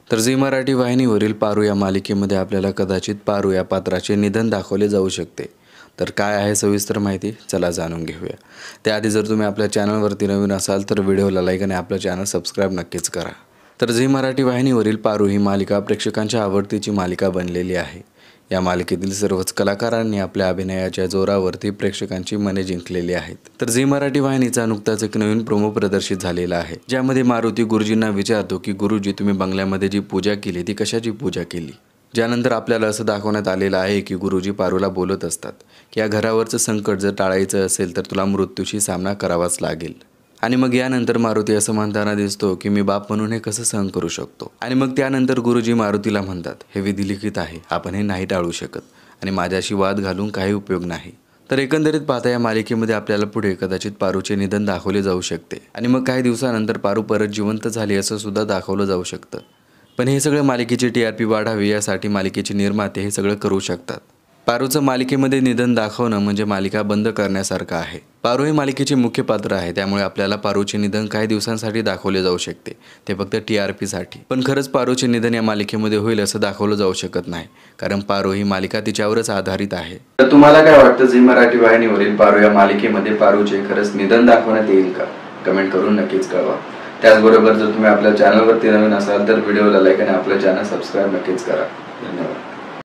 तर झी मराठी वाहिनीवरील पारू या मालिकेमध्ये आपल्याला कदाचित पारू या पात्राचे निधन दाखवले जाऊ शकते। तर काय आहे सविस्तर माहिती, चला जाणून घेऊया। त्याआधी जर तुम्ही आपल्या चॅनलवरती नवीन असाल तर व्हिडिओला लाईक आणि आपलं चॅनल सबस्क्राईब नक्कीच करा। तर झी मराठी वाहिनीवरील पारू ही मालिका प्रेक्षकांच्या आवडतीची मालिका बनलेली आहे। या मालिकेतील सर्वच कलाकारांनी आपल्या अभिनयाच्या जोरावरती प्रेक्षकांची मने जिंकलेली आहेत। तर झी मराठी वाहिनीचा नुकताच एक नवीन प्रोमो प्रदर्शित झालेला आहे, ज्यामध्ये मारुती गुरुजींना विचारतो की गुरुजी, तुम्ही बंगल्यामध्ये जी पूजा केली ती कशाची पूजा केली। ज्यानंतर आपल्याला असं दाखवण्यात आलेलं आहे की गुरुजी पारूला बोलत असतात की या घरावरचं संकट जर टाळायचं असेल तर तुला मृत्यूशी सामना करावाच लागेल। आणि मग यानंतर मारुती असं म्हणताना दिसतो की मी बाप म्हणून हे कसं सहन करू शकतो। आणि मग त्यानंतर गुरुजी मारुतीला म्हणतात, हे विधिलिखित आहे, आपण हे नाही टाळू शकत आणि माझ्याशी वाद घालून काही उपयोग नाही। तर एकंदरीत पाहता या मालिकेमध्ये आपल्याला पुढे कदाचित पारूचे निधन दाखवले जाऊ शकते आणि मग काही दिवसानंतर पारू परत जिवंत झाली असं सुद्धा दाखवलं जाऊ शकतं। पण हे सगळं मालिकेची TRP वाढावी यासाठी मालिकेचे निर्माते हे सगळं करू शकतात। पारूचं मालिकेमध्ये निधन दाखवणं म्हणजे मालिका बंद करण्यासारखं आहे। पारू हे मालिकेचे मुख्य पात्र आहे, त्यामुळे आपल्याला पारूचे निधन काही दिवसांसाठी दाखवले जाऊ शकते, ते फक्त TRP साठी। पण खरंच पारूचे निधन या मालिकेमध्ये होईल असं दाखवलं जाऊ शकत नाही, कारण पारू ही मालिका तिच्यावरच आधारित आहे। तर तुम्हाला काय वाटतं, झी मराठी वाहिनीवरील पारू या मालिकेमध्ये पारूचे खरंच निधन दाखवण्यात येईल का? कमेंट करून नक्कीच कळवा। त्याचबरोबर जर तुम्ही आपल्या चॅनलवरती नवीन असाल तर व्हिडिओला लाईक आणि आपलं चॅनल सबस्क्राईब नक्कीच करा। धन्यवाद।